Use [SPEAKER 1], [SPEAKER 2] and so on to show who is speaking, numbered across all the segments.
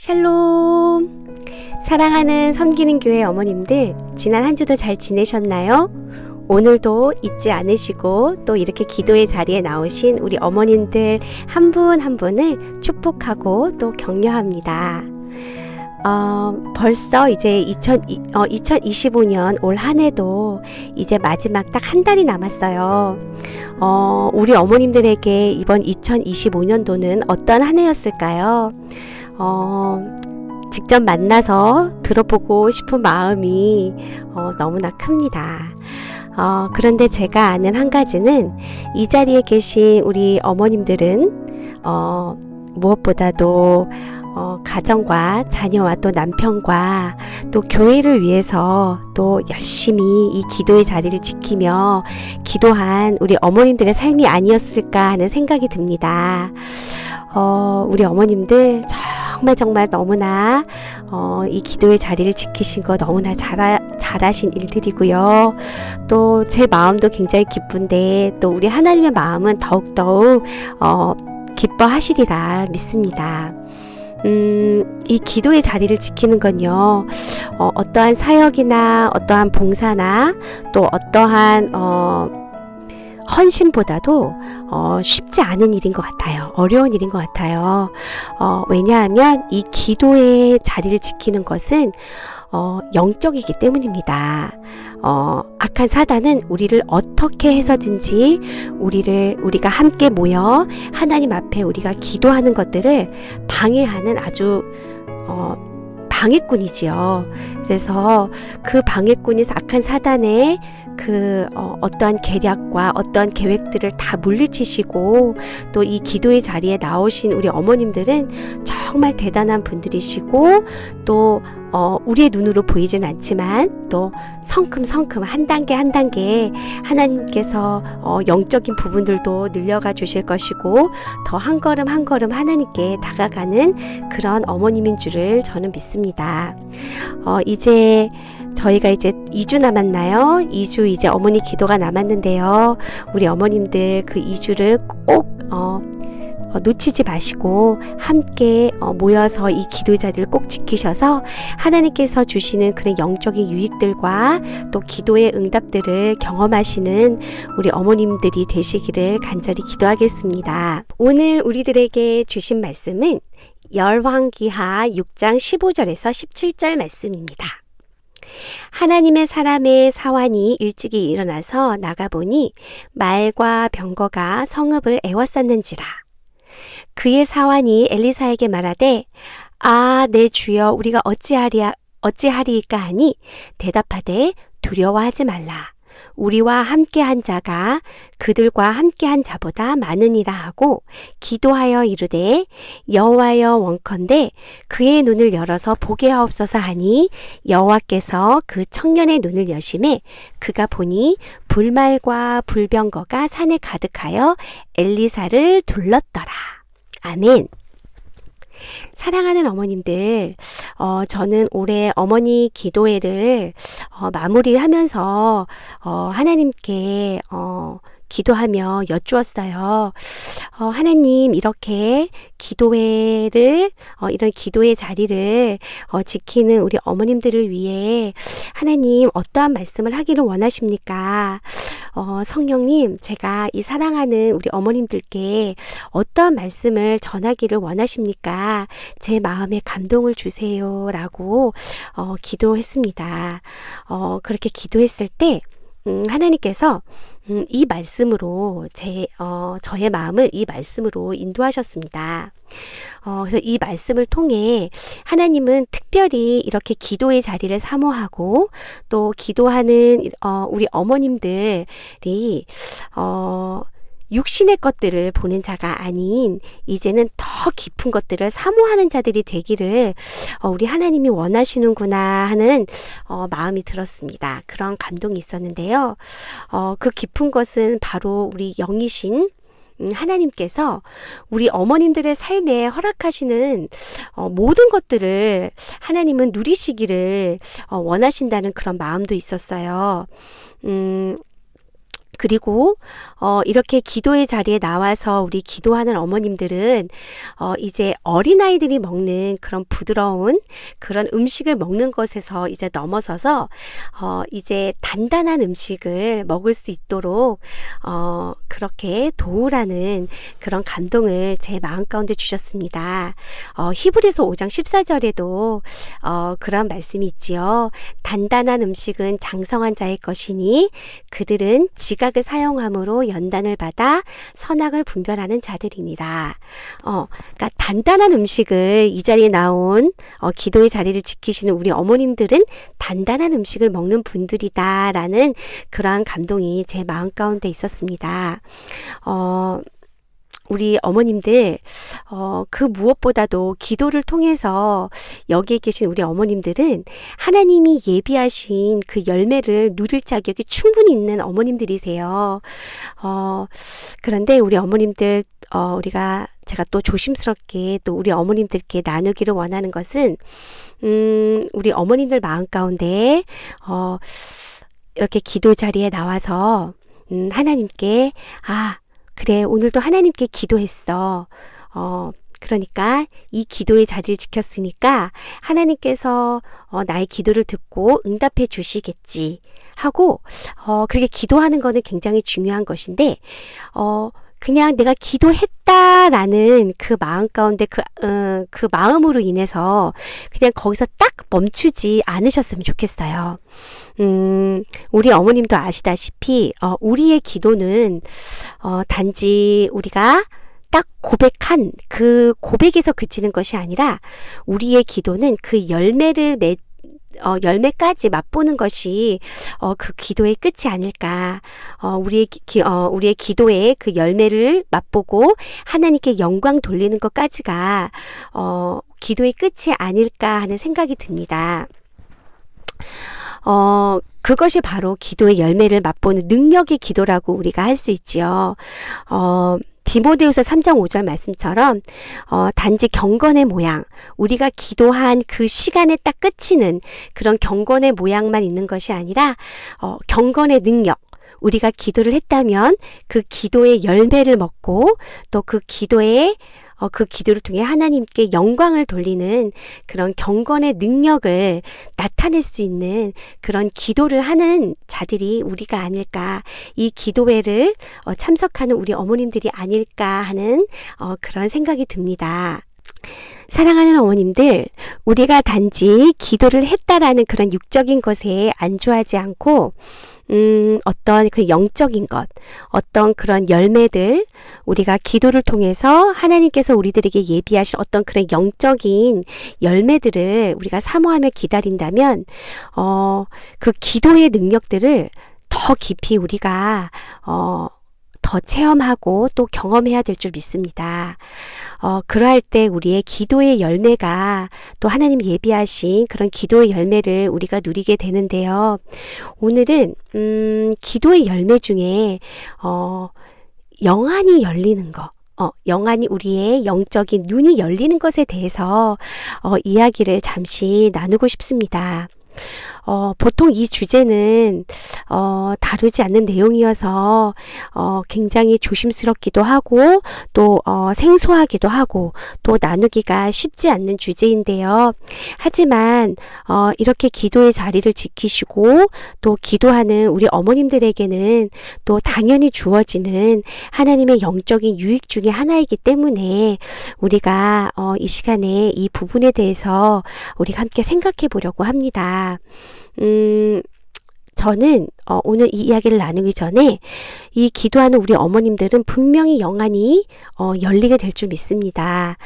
[SPEAKER 1] 샬롬! 사랑하는 섬기는 교회 어머님들, 지난 한 주도 잘 지내셨나요? 오늘도 잊지 않으시고 또 이렇게 기도의 자리에 나오신 우리 어머님들 한 분 한 분을 축복하고 또 격려합니다. 벌써 이제 2025년 올 한 해도 이제 마지막 딱 한 달이 남았어요. 우리 어머님들에게 이번 2025년도는 어떤 한 해였을까요? 직접 만나서 들어보고 싶은 마음이 너무나 큽니다. 그런데 제가 아는 한 가지는 이 자리에 계신 우리 어머님들은 무엇보다도 가정과 자녀와 또 남편과 또 교회를 위해서 또 열심히 이 기도의 자리를 지키며 기도한 우리 어머님들의 삶이 아니었을까 하는 생각이 듭니다. 우리 어머님들 정말 너무나 이 기도의 자리를 지키신 거 너무나 잘하신 일들이고요. 또 제 마음도 굉장히 기쁜데 또 우리 하나님의 마음은 더욱더욱 기뻐하시리라 믿습니다. 이 기도의 자리를 지키는 건요, 어떠한 사역이나 어떠한 봉사나 또 어떠한 헌신보다도 쉽지 않은 일인 것 같아요. 어려운 일인 것 같아요. 왜냐하면 이 기도의 자리를 지키는 것은 영적이기 때문입니다. 악한 사단은 우리를 어떻게 해서든지 우리가 함께 모여 하나님 앞에 우리가 기도하는 것들을 방해하는 아주 방해꾼이지요. 그래서 그 방해꾼이 악한 사단의 어떠한 계략과 어떠한 계획들을 다 물리치시고 또 이 기도의 자리에 나오신 우리 어머님들은 정말 대단한 분들이시고 또 우리의 눈으로 보이진 않지만 또 성큼성큼 한 단계 하나님께서 영적인 부분들도 늘려가 주실 것이고 더 한 걸음 한 걸음 하나님께 다가가는 그런 어머님인 줄을 저는 믿습니다. 이제 저희가 이제 2주 남았나요? 2주 이제 어머니 기도가 남았는데요. 우리 어머님들 그 2주를 꼭 놓치지 마시고 함께 모여서 이 기도의 자리를 꼭 지키셔서 하나님께서 주시는 그런 영적인 유익들과 또 기도의 응답들을 경험하시는 우리 어머님들이 되시기를 간절히 기도하겠습니다. 오늘 우리들에게 주신 말씀은 열왕기하 6장 15절에서 17절 말씀입니다. 하나님의 사람의 사환이 일찍이 일어나서 나가보니 말과 병거가 성읍을 에워쌌는지라. 그의 사환이 엘리사에게 말하되 내 주여 우리가 어찌하리이까 하니 대답하되 두려워하지 말라. 우리와 함께한 자가 그들과 함께한 자보다 많으니라 하고 기도하여 이르되 여호와여 원컨대 그의 눈을 열어서 보게 하옵소서 하니 여호와께서 그 청년의 눈을 여심해 그가 보니 불말과 불병거가 산에 가득하여 엘리사를 둘렀더라. 아멘. 사랑하는 어머님들, 저는 올해 어머니 기도회를 마무리하면서 하나님께 기도하며 여쭈었어요. 하나님, 이렇게 기도회를 이런 기도의 자리를 지키는 우리 어머님들을 위해 하나님 어떠한 말씀을 하기를 원하십니까? 성령님, 제가 이 사랑하는 우리 어머님들께 어떠한 말씀을 전하기를 원하십니까? 제 마음에 감동을 주세요 라고 기도했습니다. 그렇게 기도했을 때 하나님께서 이 말씀으로 저의 마음을 이 말씀으로 인도하셨습니다. 그래서 이 말씀을 통해 하나님은 특별히 이렇게 기도의 자리를 사모하고 또 기도하는 우리 어머님들이 육신의 것들을 보는 자가 아닌 이제는 더 깊은 것들을 사모하는 자들이 되기를 우리 하나님이 원하시는구나 하는 마음이 들었습니다. 그런 감동이 있었는데요. 그 깊은 것은 바로 우리 영이신 하나님께서 우리 어머님들의 삶에 허락하시는 모든 것들을 하나님은 누리시기를 원하신다는 그런 마음도 있었어요. 그리고 이렇게 기도의 자리에 나와서 우리 기도하는 어머님들은 이제 어린아이들이 먹는 그런 부드러운 그런 음식을 먹는 것에서 이제 넘어서서 이제 단단한 음식을 먹을 수 있도록 그렇게 도우라는 그런 감동을 제 마음 가운데 주셨습니다. 히브리서 5장 14절에도 그런 말씀이 있지요. 단단한 음식은 장성한 자의 것이니 그들은 지각을 사용함으로 연단을 받아 선악을 분별하는 자들이니라. 그러니까 단단한 음식을 이 자리에 나온 기도의 자리를 지키시는 우리 어머님들은 단단한 음식을 먹는 분들이다라는 그러한 감동이 제 마음 가운데 있었습니다. 우리 어머님들 그 무엇보다도 기도를 통해서 여기에 계신 우리 어머님들은 하나님이 예비하신 그 열매를 누릴 자격이 충분히 있는 어머님들이세요. 그런데 우리 어머님들 제가 또 조심스럽게 또 우리 어머님들께 나누기를 원하는 것은 우리 어머님들 마음 가운데 이렇게 기도 자리에 나와서 하나님께 그래, 오늘도 하나님께 기도했어. 그러니까 이 기도의 자리를 지켰으니까 하나님께서 나의 기도를 듣고 응답해 주시겠지 하고 그렇게 기도하는 거는 굉장히 중요한 것인데 그냥 내가 기도했다라는 그 마음 가운데 그 마음으로 인해서 그냥 거기서 딱 멈추지 않으셨으면 좋겠어요. 우리 어머님도 아시다시피 우리의 기도는 단지 우리가 딱 고백한 그 고백에서 그치는 것이 아니라 우리의 기도는 그 열매까지 맛보는 것이 그 기도의 끝이 아닐까. 우리의 기도의 그 열매를 맛보고 하나님께 영광 돌리는 것까지가 기도의 끝이 아닐까 하는 생각이 듭니다. 그것이 바로 기도의 열매를 맛보는 능력의 기도라고 우리가 할 수 있지요. 디모데후서 3장 5절 말씀처럼 단지 경건의 모양, 우리가 기도한 그 시간에 딱 그치는 그런 경건의 모양만 있는 것이 아니라 경건의 능력, 우리가 기도를 했다면 그 기도의 열매를 먹고 또 그 기도를 통해 하나님께 영광을 돌리는 그런 경건의 능력을 나타낼 수 있는 그런 기도를 하는 자들이 우리가 아닐까, 이 기도회를 참석하는 우리 어머님들이 아닐까 하는 그런 생각이 듭니다. 사랑하는 어머님들, 우리가 단지 기도를 했다라는 그런 육적인 것에 안주하지 않고 어떤 그 영적인 것, 어떤 그런 열매들, 우리가 기도를 통해서 하나님께서 우리들에게 예비하신 어떤 그런 영적인 열매들을 우리가 사모하며 기다린다면 그 기도의 능력들을 더 깊이 우리가 더 체험하고 또 경험해야 될 줄 믿습니다. 그러할 때 우리의 기도의 열매가 또 하나님 예비하신 그런 기도의 열매를 우리가 누리게 되는데요. 오늘은 기도의 열매 중에 영안이 열리는 것, 영안이 우리의 영적인 눈이 열리는 것에 대해서 이야기를 잠시 나누고 싶습니다. 보통 이 주제는 다루지 않는 내용이어서 굉장히 조심스럽기도 하고 또 생소하기도 하고 또 나누기가 쉽지 않는 주제인데요. 하지만 이렇게 기도의 자리를 지키시고 또 기도하는 우리 어머님들에게는 또 당연히 주어지는 하나님의 영적인 유익 중에 하나이기 때문에 우리가 이 시간에 이 부분에 대해서 우리가 함께 생각해 보려고 합니다. 저는 오늘 이 이야기를 나누기 전에 이 기도하는 우리 어머님들은 분명히 영안이 열리게 될 줄 믿습니다.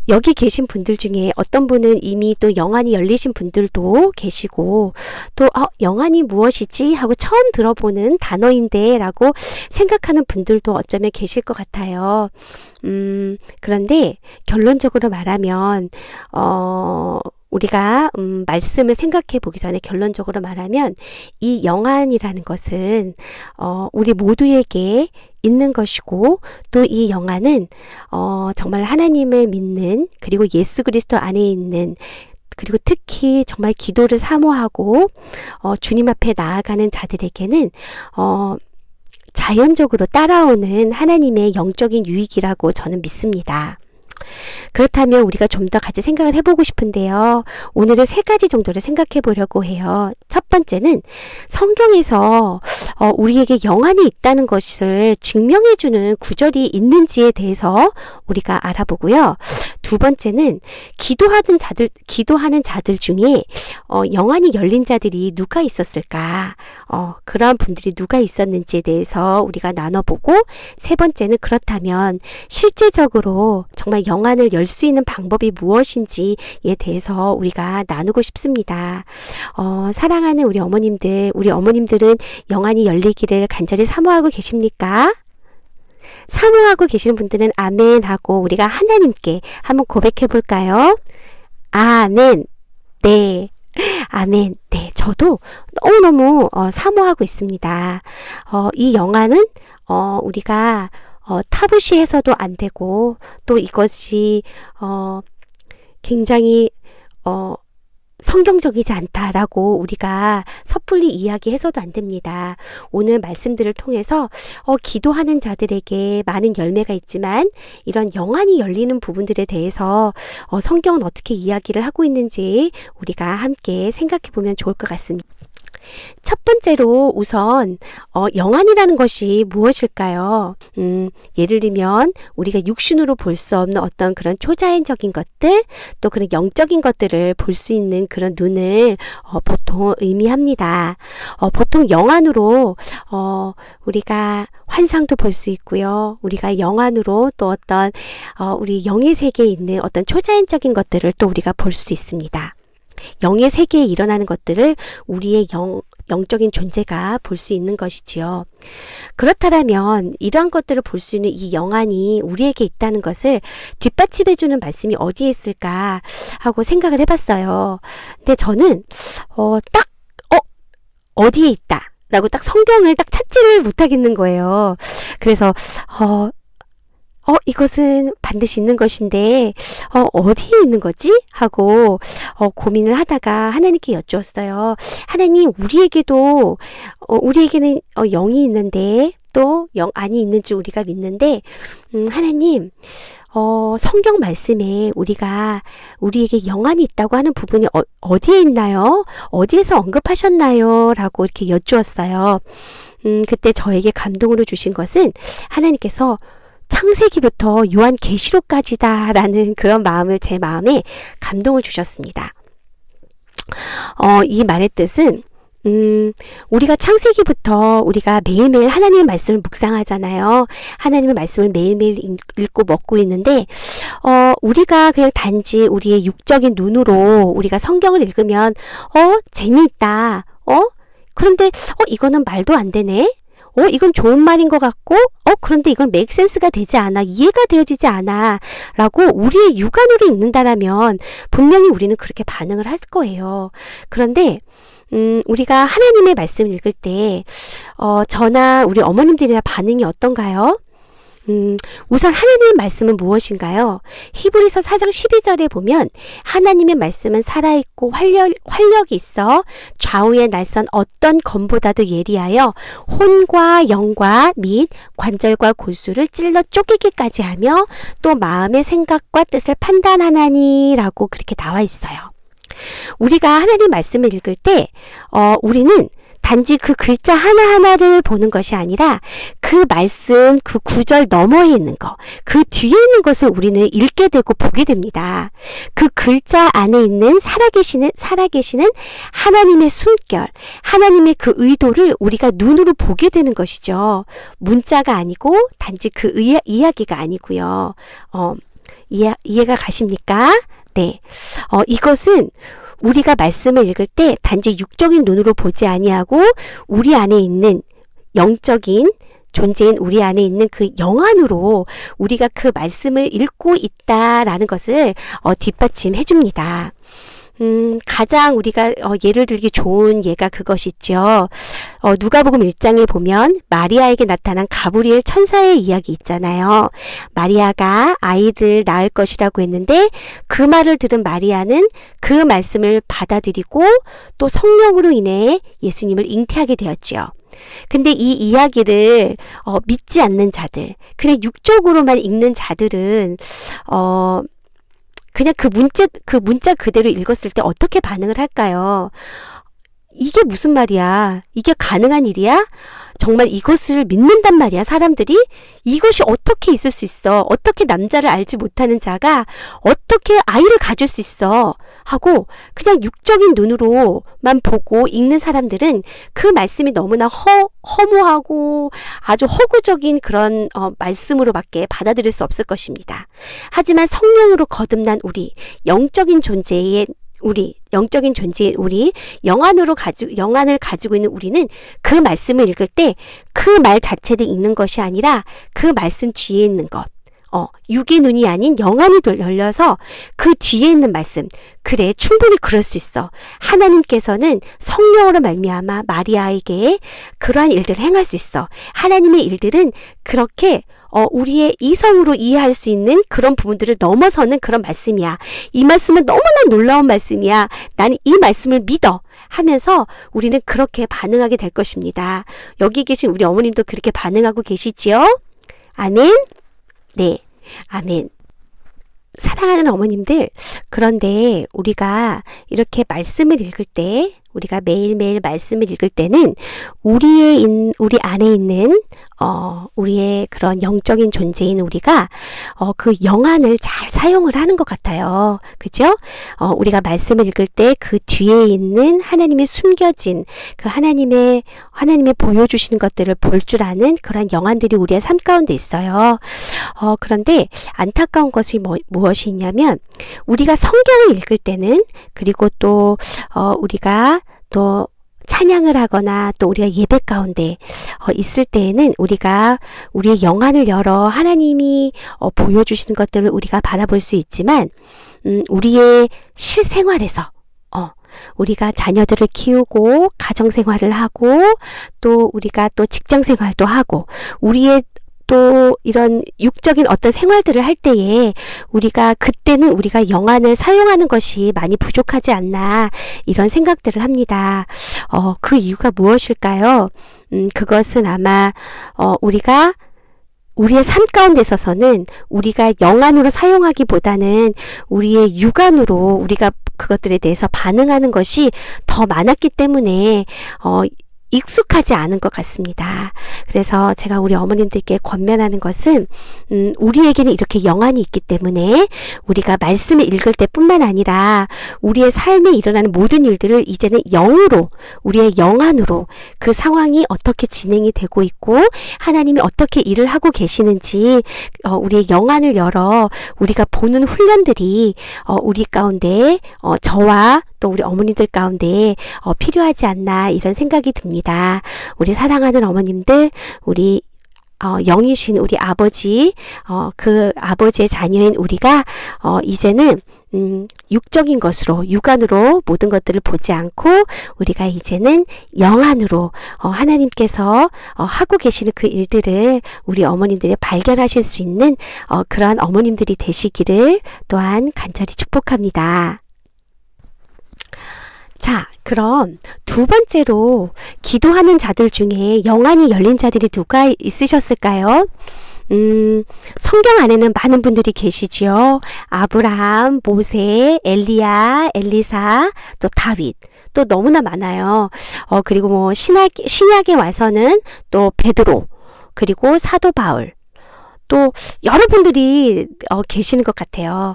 [SPEAKER 1] 여기 계신 분들 중에 어떤 분은 이미 또 영안이 열리신 분들도 계시고 또 영안이 무엇이지 하고 처음 들어보는 단어인데 라고 생각하는 분들도 어쩌면 계실 것 같아요. 그런데 결론적으로 말하면 우리가 말씀을 생각해 보기 전에 결론적으로 말하면 이 영안이라는 것은 우리 모두에게 있는 것이고 또 이 영안은 정말 하나님을 믿는 그리고 예수 그리스도 안에 있는 그리고 특히 정말 기도를 사모하고 주님 앞에 나아가는 자들에게는 자연적으로 따라오는 하나님의 영적인 유익이라고 저는 믿습니다. 그렇다면 우리가 좀 더 같이 생각을 해보고 싶은데요. 오늘은 3가지 정도를 생각해 보려고 해요. 첫 번째는 성경에서 우리에게 영안이 있다는 것을 증명해주는 구절이 있는지에 대해서 우리가 알아보고요. 두 번째는 기도하는 자들 중에 영안이 열린 자들이 누가 있었을까? 그러한 분들이 누가 있었는지에 대해서 우리가 나눠보고, 세 번째는 그렇다면 실제적으로 정말 영안을 열 수 있는 방법이 무엇인지에 대해서 우리가 나누고 싶습니다. 사랑하는 우리 어머님들은 영안이 열리기를 간절히 사모하고 계십니까? 사모하고 계시는 분들은 아멘 하고 우리가 하나님께 한번 고백해 볼까요? 아멘. 네. 아멘. 네. 저도 너무너무 사모하고 있습니다. 이 영안은 우리가 타부시해서도 안 되고, 또 이것이 굉장히 성경적이지 않다라고 우리가 섣불리 이야기해서도 안 됩니다. 오늘 말씀들을 통해서 기도하는 자들에게 많은 열매가 있지만, 이런 영안이 열리는 부분들에 대해서 성경은 어떻게 이야기를 하고 있는지 우리가 함께 생각해 보면 좋을 것 같습니다. 첫 번째로 우선 영안이라는 것이 무엇일까요? 예를 들면 우리가 육신으로 볼 수 없는 어떤 그런 초자연적인 것들, 또 그런 영적인 것들을 볼 수 있는 그런 눈을 보통 의미합니다. 보통 영안으로 우리가 환상도 볼 수 있고요. 우리가 영안으로 또 어떤 우리 영의 세계에 있는 어떤 초자연적인 것들을 또 우리가 볼 수도 있습니다. 영의 세계에 일어나는 것들을 우리의 영적인 존재가 볼 수 있는 것이지요. 그렇다면 이러한 것들을 볼 수 있는 이 영안이 우리에게 있다는 것을 뒷받침해주는 말씀이 어디에 있을까 하고 생각을 해봤어요. 근데 저는 어디에 있다 라고 딱 성경을 딱 찾지를 못하겠는 거예요. 그래서 이것은 반드시 있는 것인데 어디에 있는 거지? 하고 고민을 하다가 하나님께 여쭈었어요. 하나님, 우리에게는 영이 있는데 또 영안이 있는지 우리가 믿는데, 하나님, 성경 말씀에 우리에게 영안이 있다고 하는 부분이 어디에 있나요? 어디에서 언급하셨나요? 라고 이렇게 여쭈었어요. 그때 저에게 감동으로 주신 것은 하나님께서 창세기부터 요한계시록까지다라는 그런 제 마음에 감동을 주셨습니다. 이 말의 뜻은 우리가 창세기부터 우리가 매일매일 하나님의 말씀을 묵상하잖아요. 하나님의 말씀을 매일매일 읽고 먹고 있는데, 우리가 그냥 단지 우리의 육적인 눈으로 우리가 성경을 읽으면 재미있다. 그런데 이거는 말도 안 되네. 이건 좋은 말인 것 같고, 그런데 이건 make sense가 되지 않아, 이해가 되어지지 않아 라고 우리의 육안으로 읽는다라면 분명히 우리는 그렇게 반응을 할 거예요. 그런데 우리가 하나님의 말씀을 읽을 때 저나 우리 어머님들이나 반응이 어떤가요? 우선 하나님의 말씀은 무엇인가요? 히브리서 4장 12절에 보면 하나님의 말씀은 살아있고 활력이 있어 좌우에 날선 어떤 검보다도 예리하여 혼과 영과 및 관절과 골수를 찔러 쪼개기까지 하며 또 마음의 생각과 뜻을 판단하나니 라고 그렇게 나와 있어요. 우리가 하나님 말씀을 읽을 때 우리는 단지 그 글자 하나하나를 보는 것이 아니라 그 말씀, 그 구절 너머에 있는 것, 그 뒤에 있는 것을 우리는 읽게 되고 보게 됩니다. 그 글자 안에 있는 살아계시는 하나님의 숨결, 하나님의 그 의도를 우리가 눈으로 보게 되는 것이죠. 문자가 아니고 단지 그 이야기가 아니고요. 이해가 가십니까? 네. 이것은 우리가 말씀을 읽을 때 단지 육적인 눈으로 보지 아니하고 우리 안에 있는 영적인 존재인 우리 안에 있는 그 영안으로 우리가 그 말씀을 읽고 있다라는 것을 뒷받침해 줍니다. 가장 우리가 예를 들기 좋은 예가 그것이죠. 누가복음 1장에 보면 마리아에게 나타난 가브리엘 천사의 이야기 있잖아요. 마리아가 아이를 낳을 것이라고 했는데 그 말을 들은 마리아는 그 말씀을 받아들이고 또 성령으로 인해 예수님을 잉태하게 되었지요. 근데 이 이야기를 믿지 않는 자들, 그냥 육적으로만 읽는 자들은 그냥 그 문자 그대로 읽었을 때 어떻게 반응을 할까요? 이게 무슨 말이야? 이게 가능한 일이야? 정말 이것을 믿는단 말이야, 사람들이? 이것이 어떻게 있을 수 있어? 어떻게 남자를 알지 못하는 자가 어떻게 아이를 가질 수 있어? 하고 그냥 육적인 눈으로만 보고 읽는 사람들은 그 말씀이 너무나 허무하고 아주 허구적인 그런 말씀으로밖에 받아들일 수 없을 것입니다. 하지만 성령으로 거듭난 우리, 영적인 존재인 우리, 영안을 가지고 있는 우리는 그 말씀을 읽을 때 그 말 자체를 읽는 것이 아니라 그 말씀 뒤에 있는 것, 육의 눈이 아닌 영안이 열려서 그 뒤에 있는 말씀, 그래, 충분히 그럴 수 있어. 하나님께서는 성령으로 말미암아 마리아에게 그러한 일들을 행할 수 있어. 하나님의 일들은 그렇게 우리의 이성으로 이해할 수 있는 그런 부분들을 넘어서는 그런 말씀이야. 이 말씀은 너무나 놀라운 말씀이야. 나는 이 말씀을 믿어. 하면서 우리는 그렇게 반응하게 될 것입니다. 여기 계신 우리 어머님도 그렇게 반응하고 계시지요? 아멘? 네. 아멘. 사랑하는 어머님들, 그런데 우리가 이렇게 말씀을 읽을 때, 우리가 매일매일 말씀을 읽을 때는 우리 안에 있는 우리의 그런 영적인 존재인 우리가 그 영안을 잘 사용을 하는 것 같아요. 그죠? 우리가 말씀을 읽을 때 그 뒤에 있는 하나님의 숨겨진 그 하나님의 보여주시는 것들을 볼 줄 아는 그런 영안들이 우리의 삶 가운데 있어요. 그런데 안타까운 것이 무엇이 있냐면 우리가 성경을 읽을 때는, 그리고 또 우리가 또 찬양을 하거나 또 우리가 예배 가운데 있을 때에는 우리가 우리의 영안을 열어 하나님이 보여주시는 것들을 우리가 바라볼 수 있지만 우리의 실생활에서 우리가 자녀들을 키우고 가정생활을 하고 또 우리가 또 직장생활도 하고 우리의 또 이런 육적인 어떤 생활들을 할 때에 그때는 우리가 영안을 사용하는 것이 많이 부족하지 않나, 이런 생각들을 합니다. 그 이유가 무엇일까요? 그것은 아마 우리가 우리의 삶 가운데 있어서는 우리가 영안으로 사용하기보다는 우리의 육안으로 우리가 그것들에 대해서 반응하는 것이 더 많았기 때문에 익숙하지 않은 것 같습니다. 그래서 제가 우리 어머님들께 권면하는 것은 우리에게는 이렇게 영안이 있기 때문에 우리가 말씀을 읽을 때뿐만 아니라 우리의 삶에 일어나는 모든 일들을 이제는 영으로, 우리의 영안으로 그 상황이 어떻게 진행이 되고 있고 하나님이 어떻게 일을 하고 계시는지 우리의 영안을 열어 우리가 보는 훈련들이 우리 가운데 저와 또 우리 어머님들 가운데 필요하지 않나, 이런 생각이 듭니다. 우리 사랑하는 어머님들, 우리 영이신 우리 아버지, 그 아버지의 자녀인 우리가 이제는 육적인 것으로, 육안으로 모든 것들을 보지 않고 우리가 이제는 영안으로 하나님께서 하고 계시는 그 일들을 우리 어머님들이 발견하실 수 있는 그러한 어머님들이 되시기를 또한 간절히 축복합니다. 자, 그럼 두 번째로 기도하는 자들 중에 영안이 열린 자들이 누가 있으셨을까요? 성경 안에는 많은 분들이 계시지요. 아브라함, 모세, 엘리야, 엘리사, 또 다윗, 또 너무나 많아요. 그리고 신약에 와서는 또 베드로, 그리고 사도 바울, 또 여러분들이 계시는 것 같아요.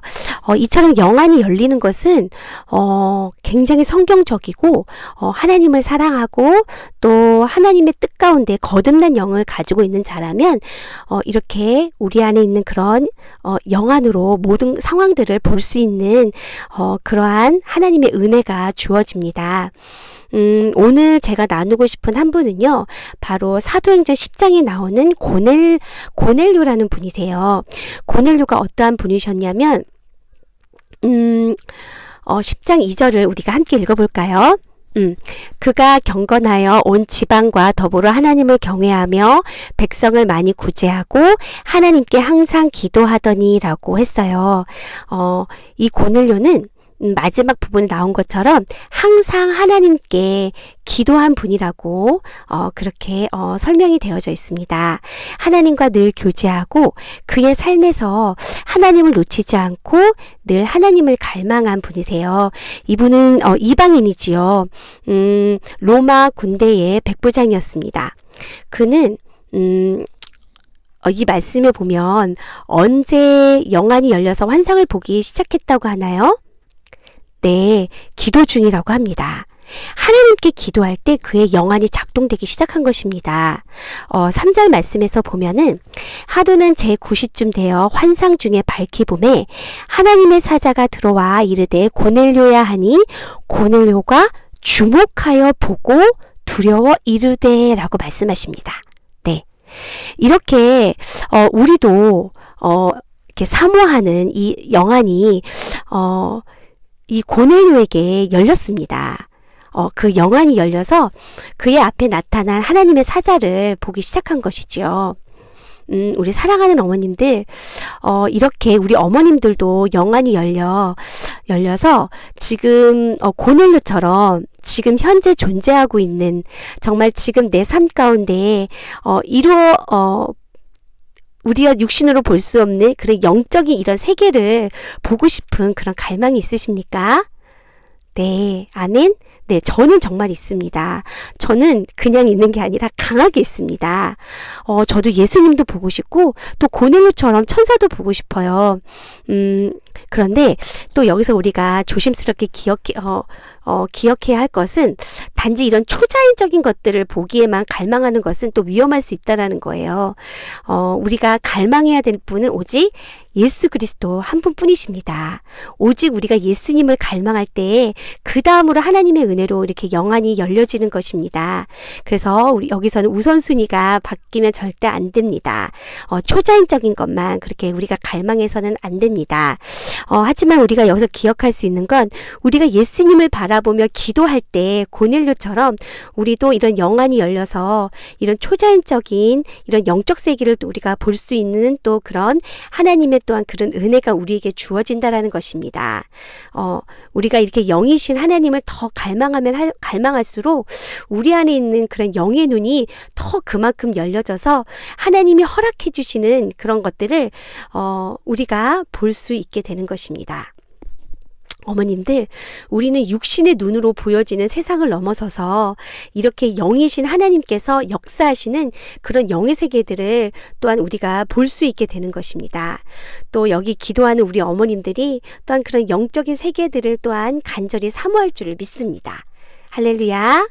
[SPEAKER 1] 이처럼 영안이 열리는 것은 굉장히 성경적이고 하나님을 사랑하고 또 하나님의 뜻 가운데 거듭난 영을 가지고 있는 자라면 이렇게 우리 안에 있는 그런 영안으로 모든 상황들을 볼 수 있는 그러한 하나님의 은혜가 주어집니다. 오늘 제가 나누고 싶은 한 분은요, 바로 사도행전 10장에 나오는 고넬료라는 분이세요. 고넬료가 어떠한 분이셨냐면, 10장 2절을 우리가 함께 읽어볼까요? 그가 경건하여 온 지방과 더불어 하나님을 경외하며 백성을 많이 구제하고 하나님께 항상 기도하더니 라고 했어요. 이 고넬료는 마지막 부분에 나온 것처럼 항상 하나님께 기도한 분이라고 그렇게 설명이 되어져 있습니다. 하나님과 늘 교제하고 그의 삶에서 하나님을 놓치지 않고 늘 하나님을 갈망한 분이세요. 이분은 이방인이지요. 로마 군대의 백부장이었습니다. 그는 이 말씀에 보면 언제 영안이 열려서 환상을 보기 시작했다고 하나요? 네, 기도 중이라고 합니다. 하나님께 기도할 때 그의 영안이 작동되기 시작한 것입니다. 3절 말씀에서 보면은 하루는 제9시쯤 되어 환상 중에 밝히 봄에 하나님의 사자가 들어와 이르되 고넬료야 하니 고넬료가 주목하여 보고 두려워 이르되 라고 말씀하십니다. 네, 이렇게 우리도 이렇게 사모하는 이 영안이 이 고넬료에게 열렸습니다. 그 영안이 열려서 그의 앞에 나타난 하나님의 사자를 보기 시작한 것이지요. 우리 사랑하는 어머님들, 이렇게 우리 어머님들도 영안이 열려서 지금 고넬료처럼 지금 현재 존재하고 있는 정말 지금 내 삶 가운데 우리가 육신으로 볼 수 없는 그런 영적인 이런 세계를 보고 싶은 그런 갈망이 있으십니까? 네, 아멘? 네, 저는 정말 있습니다. 저는 그냥 있는 게 아니라 강하게 있습니다. 저도 예수님도 보고 싶고 또 고넬료처럼 천사도 보고 싶어요. 그런데 또 여기서 우리가 조심스럽게 기억해야 할 것은 단지 이런 초자연적인 것들을 보기에만 갈망하는 것은 또 위험할 수 있다라는 거예요. 우리가 갈망해야 될 분은 오직 예수 그리스도 한 분뿐이십니다. 오직 우리가 예수님을 갈망할 때 그 다음으로 하나님의 은혜로 이렇게 영안이 열려지는 것입니다. 그래서 우리 여기서는 우선순위가 바뀌면 절대 안 됩니다. 초자연적인 것만 그렇게 우리가 갈망해서는 안 됩니다. 하지만 우리가 여기서 기억할 수 있는 건 우리가 예수님을 바라보며 기도할 때 고넬료처럼 우리도 이런 영안이 열려서 이런 초자연적인 이런 영적 세계를 또 우리가 볼 수 있는 또 그런 하나님의 또한 그런 은혜가 우리에게 주어진다라는 것입니다. 우리가 이렇게 영이신 하나님을 더 갈망하면 갈망할수록 우리 안에 있는 그런 영의 눈이 더 그만큼 열려져서 하나님이 허락해 주시는 그런 것들을 우리가 볼 수 있게 되는 것입니다. 어머님들, 우리는 육신의 눈으로 보여지는 세상을 넘어서서 이렇게 영이신 하나님께서 역사하시는 그런 영의 세계들을 또한 우리가 볼 수 있게 되는 것입니다. 또 여기 기도하는 우리 어머님들이 또한 그런 영적인 세계들을 또한 간절히 사모할 줄을 믿습니다. 할렐루야.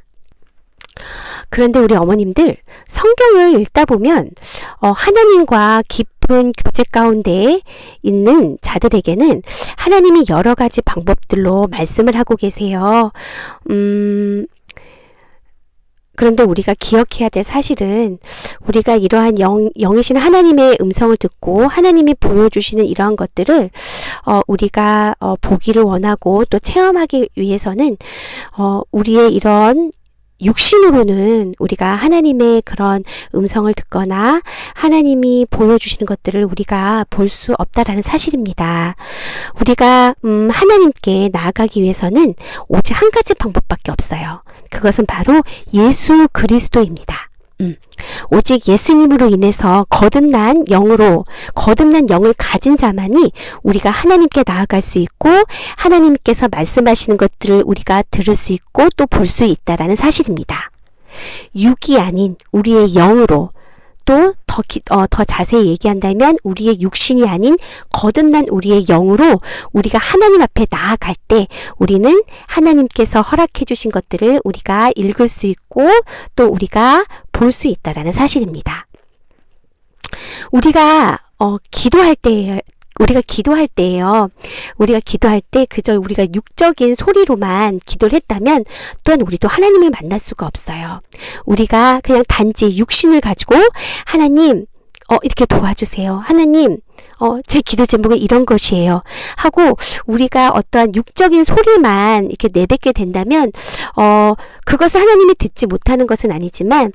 [SPEAKER 1] 그런데 우리 어머님들, 성경을 읽다 보면 하나님과 깊은 교제 가운데 있는 자들에게는 하나님이 여러 가지 방법들로 말씀을 하고 계세요. 그런데 우리가 기억해야 될 사실은 우리가 이러한 영이신 하나님의 음성을 듣고 하나님이 보여주시는 이러한 것들을 우리가 보기를 원하고 또 체험하기 위해서는 우리의 이런 육신으로는 우리가 하나님의 그런 음성을 듣거나 하나님이 보여주시는 것들을 우리가 볼 수 없다라는 사실입니다. 우리가 하나님께 나아가기 위해서는 오직 한 가지 방법밖에 없어요. 그것은 바로 예수 그리스도입니다. 오직 예수님으로 인해서 거듭난 영을 가진 자만이 우리가 하나님께 나아갈 수 있고 하나님께서 말씀하시는 것들을 우리가 들을 수 있고 또 볼 수 있다라는 사실입니다. 육이 아닌 우리의 영으로 또 더 자세히 얘기한다면 우리의 육신이 아닌 거듭난 우리의 영으로 우리가 하나님 앞에 나아갈 때 우리는 하나님께서 허락해 주신 것들을 우리가 읽을 수 있고 또 우리가 볼 수 있다라는 사실입니다. 우리가 기도할 때 그저 우리가 육적인 소리로만 기도를 했다면 또한 우리도 하나님을 만날 수가 없어요. 우리가 그냥 단지 육신을 가지고 하나님 이렇게 도와주세요. 하나님 제 기도 제목은 이런 것이에요. 하고 우리가 어떠한 육적인 소리만 이렇게 내뱉게 된다면 그것을 하나님이 듣지 못하는 것은 아니지만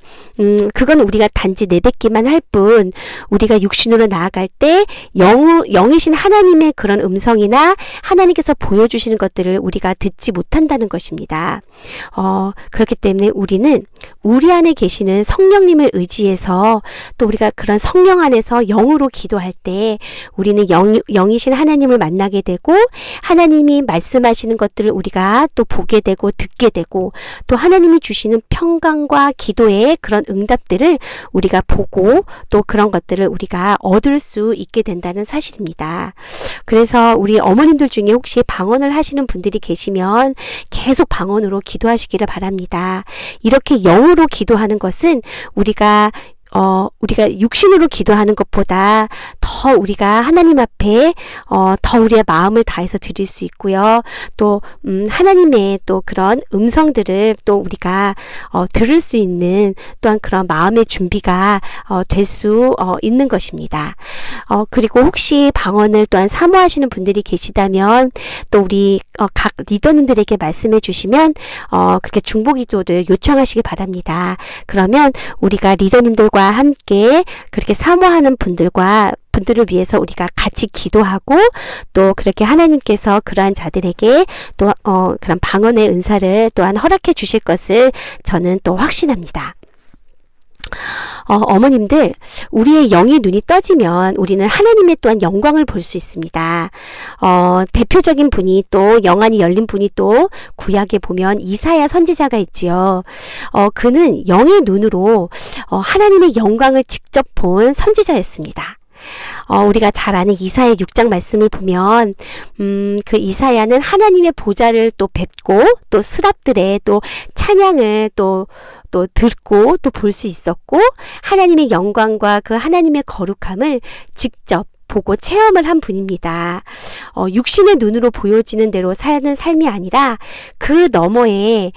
[SPEAKER 1] 그건 우리가 단지 내뱉기만 할 뿐 우리가 육신으로 나아갈 때 영이신 하나님의 그런 음성이나 하나님께서 보여주시는 것들을 우리가 듣지 못한다는 것입니다. 그렇기 때문에 우리는 우리 안에 계시는 성령님을 의지해서 또 우리가 그런 성령 안에서 영으로 기도할 때 우리는 영이신 하나님을 만나게 되고 하나님이 말씀하시는 것들을 우리가 또 보게 되고 듣게 되고 또 하나님이 주시는 평강과 기도의 그런 응답들을 우리가 보고 또 그런 것들을 우리가 얻을 수 있게 된다는 사실입니다. 그래서 우리 어머님들 중에 혹시 방언을 하시는 분들이 계시면 계속 방언으로 기도하시기를 바랍니다. 이렇게 영으로 기도하는 것은 우리가 육신으로 기도하는 것보다 더 우리가 하나님 앞에 더 우리의 마음을 다해서 드릴 수 있고요. 또 하나님의 또 그런 음성들을 또 우리가 들을 수 있는 또한 그런 마음의 준비가 될 수 있는 것입니다. 그리고 혹시 방언을 또한 사모하시는 분들이 계시다면 또 우리 각 리더님들에게 말씀해 주시면 그렇게 중보기도를 요청하시기 바랍니다. 그러면 우리가 리더님들과 함께 그렇게 사모하는 분들을 위해서 우리가 같이 기도하고 또 그렇게 하나님께서 그러한 자들에게 또 그런 방언의 은사를 또한 허락해 주실 것을 저는 또 확신합니다. 어머님들, 우리의 영의 눈이 떠지면 우리는 하나님의 또한 영광을 볼 수 있습니다. 대표적인 분이 또 영안이 열린 분이 또 구약에 보면 이사야 선지자가 있지요. 그는 영의 눈으로 하나님의 영광을 직접 본 선지자였습니다. 우리가 잘 아는 이사야 6장 말씀을 보면 그 이사야는 하나님의 보좌를 또 뵙고 또 스랍들의 또 찬양을 또 듣고 또 볼 수 있었고 하나님의 영광과 그 하나님의 거룩함을 직접 보고 체험을 한 분입니다. 육신의 눈으로 보여지는 대로 사는 삶이 아니라 그 너머에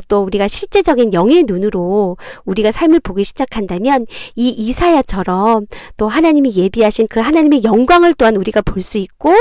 [SPEAKER 1] 또 우리가 실제적인 영의 눈으로 우리가 삶을 보기 시작한다면 이 이사야처럼 또 하나님이 예비하신 그 하나님의 영광을 또한 우리가 볼 수 있고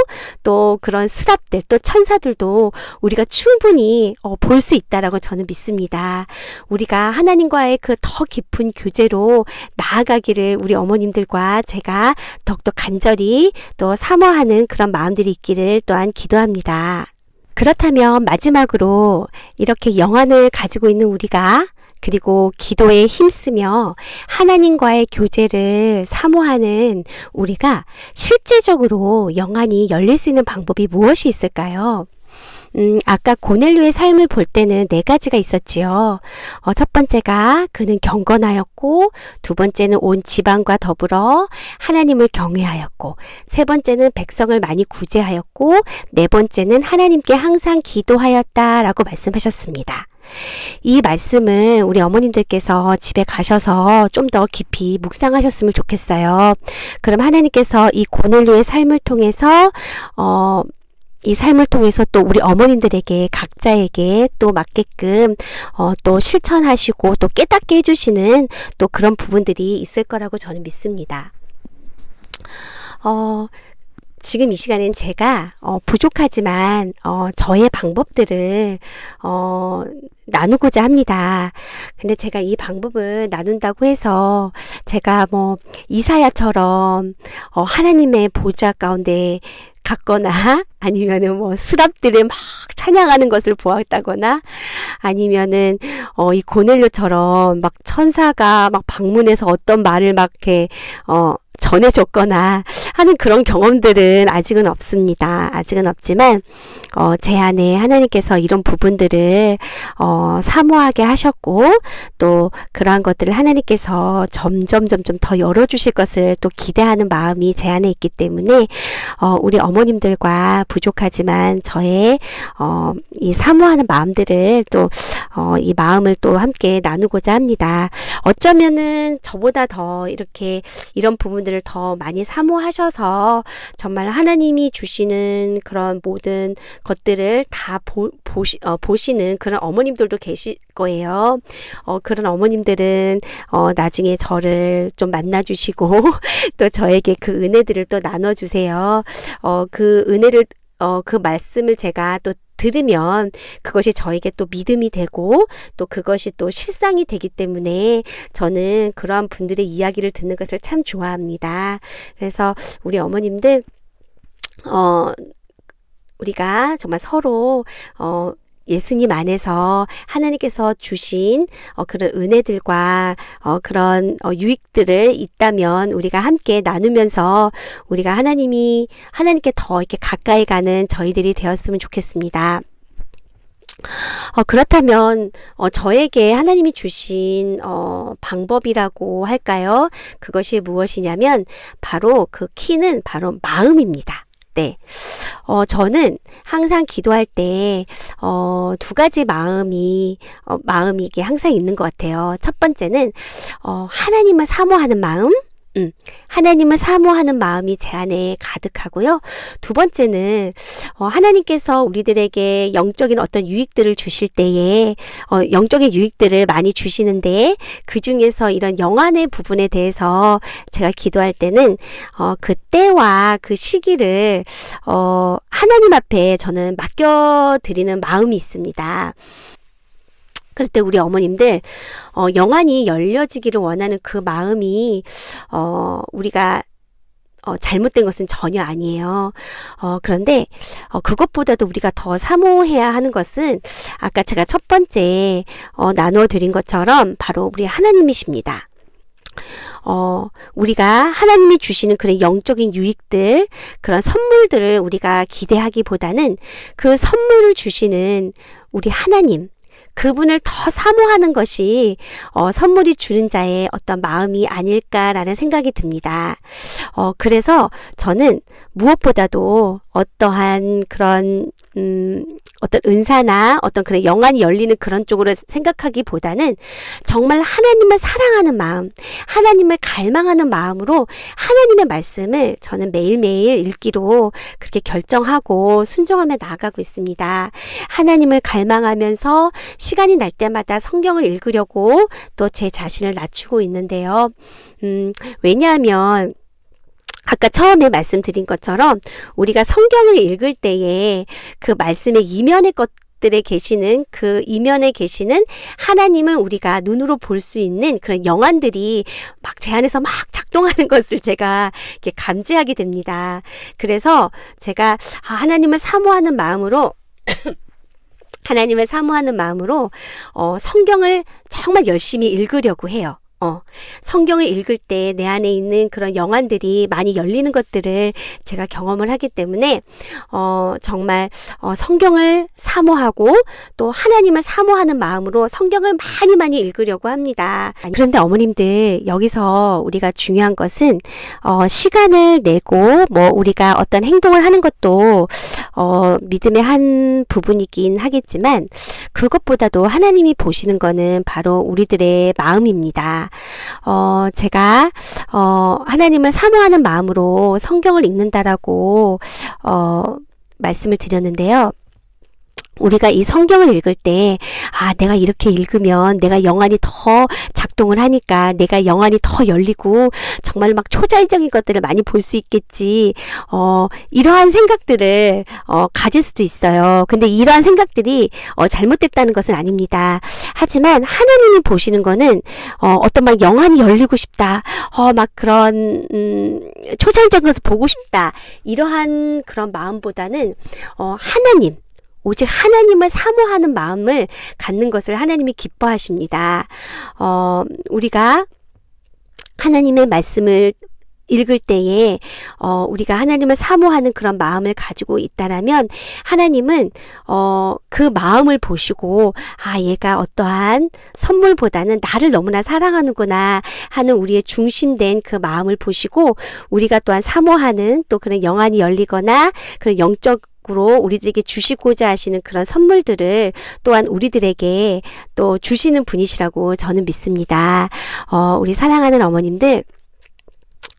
[SPEAKER 1] 또 그런 스랍들 또 천사들도 우리가 충분히 볼 수 있다라고 저는 믿습니다. 우리가 하나님과의 그 더 깊은 교제로 나아가기를 우리 어머님들과 제가 더욱더 간절히 또 사모하는 그런 마음들이 있기를 또한 기도합니다. 그렇다면 마지막으로 이렇게 영안을 가지고 있는 우리가 그리고 기도에 힘쓰며 하나님과의 교제를 사모하는 우리가 실제적으로 영안이 열릴 수 있는 방법이 무엇이 있을까요? 아까 고넬료의 삶을 볼 때는 4가지가 있었지요. 첫 번째가 그는 경건하였고, 두 번째는 온 지방과 더불어 하나님을 경외하였고, 세 번째는 백성을 많이 구제하였고, 네 번째는 하나님께 항상 기도하였다라고 말씀하셨습니다. 이 말씀은 우리 어머님들께서 집에 가셔서 좀 더 깊이 묵상하셨으면 좋겠어요. 그럼 하나님께서 이 고넬료의 삶을 통해서 이 삶을 통해서 또 우리 어머님들에게 각자에게 또 맞게끔 또 실천하시고 또 깨닫게 해주시는 또 그런 부분들이 있을 거라고 저는 믿습니다. 지금 이 시간엔 제가 부족하지만 저의 방법들을 나누고자 합니다. 근데 제가 이 방법을 나눈다고 해서 제가 뭐 이사야처럼 하나님의 보좌 가운데 갔거나 아니면은 뭐 스랍들을 막 찬양하는 것을 보았다거나 아니면은 이 고넬료처럼 막 천사가 막 방문해서 어떤 말을 막 이렇게 전해줬거나 하는 그런 경험들은 아직은 없습니다. 아직은 없지만 제 안에 하나님께서 이런 부분들을 사모하게 하셨고 또 그러한 것들을 하나님께서 점점 더 열어주실 것을 또 기대하는 마음이 제 안에 있기 때문에 우리 어머님들과 부족하지만 저의 이 사모하는 마음들을 또 이 마음을 또 함께 나누고자 합니다. 어쩌면은 저보다 더 이렇게 이런 부분들을 것들을 더 많이 사모하셔서 정말 하나님이 주시는 그런 모든 것들을 다 보시는 그런 어머님들도 계실 거예요. 그런 어머님들은 나중에 저를 좀 만나주시고 또 저에게 그 은혜들을 또 나눠주세요. 그 은혜를 그 말씀을 제가 또 들으면 그것이 저에게 또 믿음이 되고 또 그것이 또 실상이 되기 때문에 저는 그러한 분들의 이야기를 듣는 것을 참 좋아합니다. 그래서 우리 어머님들 우리가 정말 서로 예수님 안에서 하나님께서 주신 그런 은혜들과 그런 유익들을 있다면 우리가 함께 나누면서 우리가 하나님께 더 이렇게 가까이 가는 저희들이 되었으면 좋겠습니다. 그렇다면 저에게 하나님이 주신 방법이라고 할까요? 그것이 무엇이냐면 바로 그 키는 바로 마음입니다. 네. 저는 항상 기도할 때, 두 가지 마음이 이게 항상 있는 것 같아요. 첫 번째는, 하나님을 사모하는 마음, 하나님을 사모하는 마음이 제 안에 가득하고요. 두 번째는 하나님께서 우리들에게 영적인 어떤 유익들을 주실 때에 영적인 유익들을 많이 주시는데 그 중에서 이런 영안의 부분에 대해서 제가 기도할 때는 그 때와 그 시기를 하나님 앞에 저는 맡겨드리는 마음이 있습니다. 그럴 때 우리 어머님들 영안이 열려지기를 원하는 그 마음이 우리가 잘못된 것은 전혀 아니에요. 그런데 그것보다도 우리가 더 사모해야 하는 것은 아까 제가 첫 번째 나누어 드린 것처럼 바로 우리 하나님이십니다. 우리가 하나님이 주시는 그런 영적인 유익들, 그런 선물들을 우리가 기대하기보다는 그 선물을 주시는 우리 하나님, 그분을 더 사모하는 것이 선물이 주는 자의 어떤 마음이 아닐까라는 생각이 듭니다. 그래서 저는 무엇보다도 어떠한 그런 어떤 은사나 어떤 그런 영안이 열리는 그런 쪽으로 생각하기보다는 정말 하나님을 사랑하는 마음, 하나님을 갈망하는 마음으로 하나님의 말씀을 저는 매일매일 읽기로 그렇게 결정하고 순종하며 나아가고 있습니다. 하나님을 갈망하면서 시간이 날 때마다 성경을 읽으려고 또 제 자신을 낮추고 있는데요. 왜냐하면 아까 처음에 말씀드린 것처럼 우리가 성경을 읽을 때에 그 말씀의 이면의 것들에 계시는 그 이면에 계시는 하나님은 우리가 눈으로 볼 수 있는 그런 영안들이 막 제 안에서 막 작동하는 것을 제가 이렇게 감지하게 됩니다. 그래서 제가 하나님을 사모하는 마음으로 성경을 정말 열심히 읽으려고 해요. 성경을 읽을 때 내 안에 있는 그런 영안들이 많이 열리는 것들을 제가 경험을 하기 때문에 정말 성경을 사모하고 또 하나님을 사모하는 마음으로 성경을 많이 읽으려고 합니다. 그런데 어머님들 여기서 우리가 중요한 것은 시간을 내고 뭐 우리가 어떤 행동을 하는 것도 믿음의 한 부분이긴 하겠지만 그것보다도 하나님이 보시는 거는 바로 우리들의 마음입니다. 제가 하나님을 사모하는 마음으로 성경을 읽는다라고 말씀을 드렸는데요. 우리가 이 성경을 읽을 때 내가 이렇게 읽으면 내가 영안이 더 작동을 하니까 내가 영안이 더 열리고 정말 막 초자연적인 것들을 많이 볼 수 있겠지. 이러한 생각들을 가질 수도 있어요. 근데 이러한 생각들이 잘못됐다는 것은 아닙니다. 하지만 하나님이 보시는 거는 어떤 막 영안이 열리고 싶다. 막 그런 초자연적인 것을 보고 싶다. 이러한 그런 마음보다는 오직 하나님을 사모하는 마음을 갖는 것을 하나님이 기뻐하십니다. 우리가 하나님의 말씀을 읽을 때에 우리가 하나님을 사모하는 그런 마음을 가지고 있다라면 하나님은 그 마음을 보시고 얘가 어떠한 선물보다는 나를 너무나 사랑하는구나 하는 우리의 중심된 그 마음을 보시고 우리가 또한 사모하는 또 그런 영안이 열리거나 그런 영적 으로 우리들에게 주시고자 하시는 그런 선물들을 또한 우리들에게 또 주시는 분이시라고 저는 믿습니다. 우리 사랑하는 어머님들,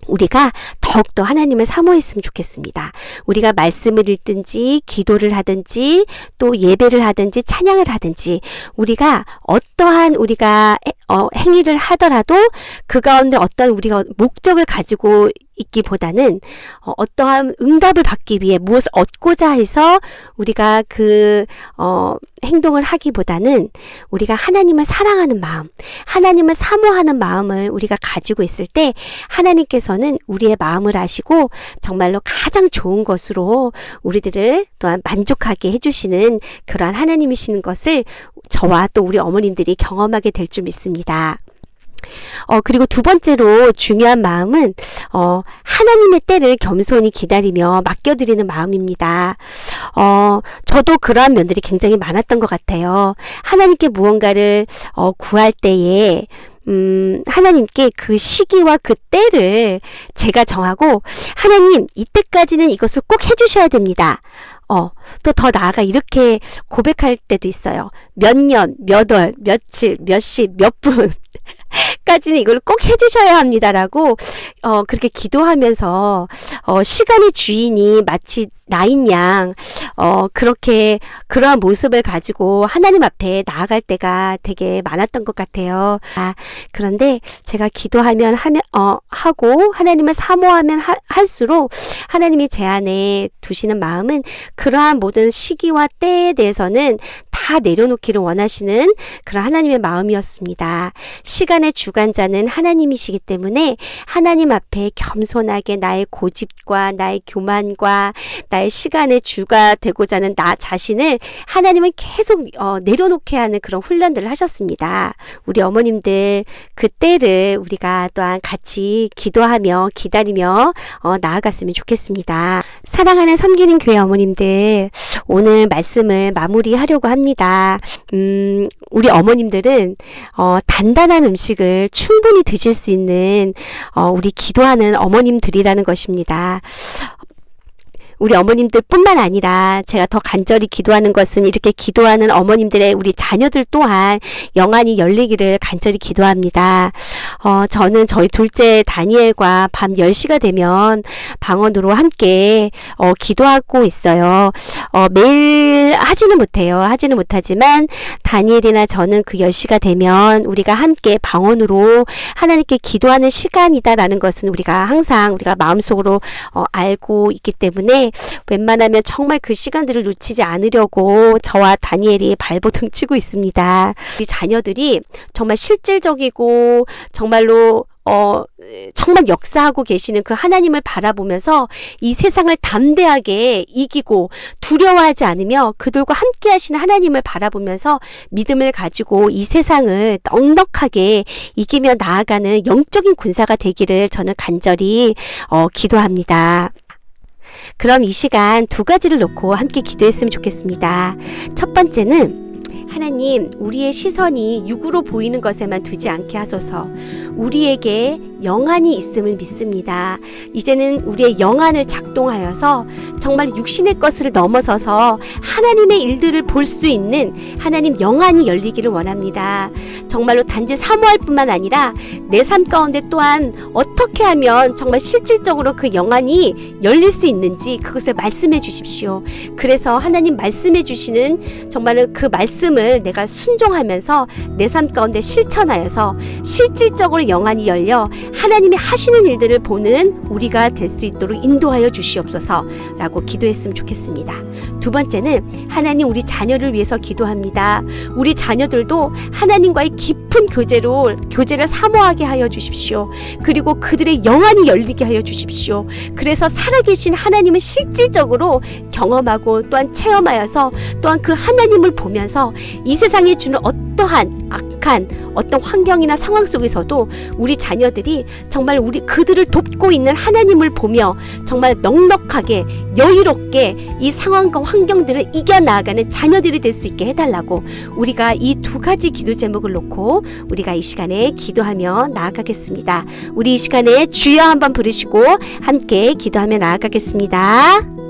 [SPEAKER 1] 우리가 더욱더 하나님을 사모했으면 좋겠습니다. 우리가 말씀을 읽든지 기도를 하든지 또 예배를 하든지 찬양을 하든지 우리가 어떠한 우리가 행위를 하더라도 그 가운데 어떤 우리가 목적을 가지고 있기보다는 어떠한 응답을 받기 위해 무엇을 얻고자 해서 우리가 그 행동을 하기보다는 우리가 하나님을 사랑하는 마음, 하나님을 사모하는 마음을 우리가 가지고 있을 때 하나님께서는 우리의 마음을 아시고 정말로 가장 좋은 것으로 우리들을 또한 만족하게 해주시는 그러한 하나님이시는 것을 저와 또 우리 어머님들이 경험하게 될 줄 믿습니다. 그리고 두 번째로 중요한 마음은 하나님의 때를 겸손히 기다리며 맡겨드리는 마음입니다. 저도 그러한 면들이 굉장히 많았던 것 같아요. 하나님께 무언가를 구할 때에 하나님께 그 시기와 그 때를 제가 정하고 하나님 이때까지는 이것을 꼭 해주셔야 됩니다. 또 더 나아가 이렇게 고백할 때도 있어요. 몇 년, 몇 월, 며칠, 몇 시, 몇 분 까지는 이걸 꼭 해주셔야 합니다라고 그렇게 기도하면서 시간의 주인이 마치 나인 양 그렇게 그러한 모습을 가지고 하나님 앞에 나아갈 때가 되게 많았던 것 같아요. 그런데 제가 기도하면 하고 하나님을 사모하면 할수록 하나님이 제 안에 두시는 마음은 그러한 모든 시기와 때에 대해서는 다 내려놓기를 원하시는 그런 하나님의 마음이었습니다. 시간의 주관자는 하나님이시기 때문에 하나님 앞에 겸손하게 나의 고집과 나의 교만과 나의 시간의 주가 되고자 하는 나 자신을 하나님은 계속 내려놓게 하는 그런 훈련들을 하셨습니다. 우리 어머님들 그 때를 우리가 또한 같이 기도하며 기다리며 나아갔으면 좋겠습니다. 사랑하는 섬기는 교회 어머님들, 오늘 말씀을 마무리하려고 합니다. 우리 어머님들은 단단한 음식을 충분히 드실 수 있는 우리 기도하는 어머님들이라는 것입니다. 우리 어머님들 뿐만 아니라 제가 더 간절히 기도하는 것은 이렇게 기도하는 어머님들의 우리 자녀들 또한 영안이 열리기를 간절히 기도합니다. 저는 저희 둘째 다니엘과 밤 10시가 되면 방언으로 함께 기도하고 있어요. 매일 하지는 못해요. 하지는 못하지만 다니엘이나 저는 그 10시가 되면 우리가 함께 방언으로 하나님께 기도하는 시간이다라는 것은 우리가 항상 우리가 마음속으로 알고 있기 때문에 웬만하면 정말 그 시간들을 놓치지 않으려고 저와 다니엘이 발버둥 치고 있습니다. 우리 자녀들이 정말 실질적이고 정말로 정말 역사하고 계시는 그 하나님을 바라보면서 이 세상을 담대하게 이기고 두려워하지 않으며 그들과 함께 하시는 하나님을 바라보면서 믿음을 가지고 이 세상을 넉넉하게 이기며 나아가는 영적인 군사가 되기를 저는 간절히 기도합니다. 그럼 이 시간 두 가지를 놓고 함께 기도했으면 좋겠습니다. 첫 번째는 하나님, 우리의 시선이 육으로 보이는 것에만 두지 않게 하소서. 우리에게 영안이 있음을 믿습니다. 이제는 우리의 영안을 작동하여서 정말 육신의 것을 넘어서서 하나님의 일들을 볼 수 있는 하나님 영안이 열리기를 원합니다. 정말로 단지 사모할 뿐만 아니라 내 삶 가운데 또한 어떻게 하면 정말 실질적으로 그 영안이 열릴 수 있는지 그것을 말씀해 주십시오. 그래서 하나님 말씀해 주시는 정말 그 말씀을 내가 순종하면서 내 삶 가운데 실천하여서 실질적으로 영안이 열려 하나님이 하시는 일들을 보는 우리가 될 수 있도록 인도하여 주시옵소서 라고 기도했으면 좋겠습니다. 두 번째는 하나님, 우리 자녀를 위해서 기도합니다. 우리 자녀들도 하나님과의 깊은 교제를 사모하게 하여 주십시오. 그리고 그들의 영안이 열리게 하여 주십시오. 그래서 살아계신 하나님을 실질적으로 경험하고 또한 체험하여서 또한 그 하나님을 보면서 이 세상에 주는 어떠한 악한 어떤 환경이나 상황 속에서도 우리 자녀들이 정말 그들을 돕고 있는 하나님을 보며 정말 넉넉하게 여유롭게 이 상황과 환경들을 이겨나가는 자녀들이 될 수 있게 해달라고 우리가 이 두 가지 기도 제목을 놓고 우리가 이 시간에 기도하며 나아가겠습니다. 우리 이 시간에 주여 한번 부르시고 함께 기도하며 나아가겠습니다.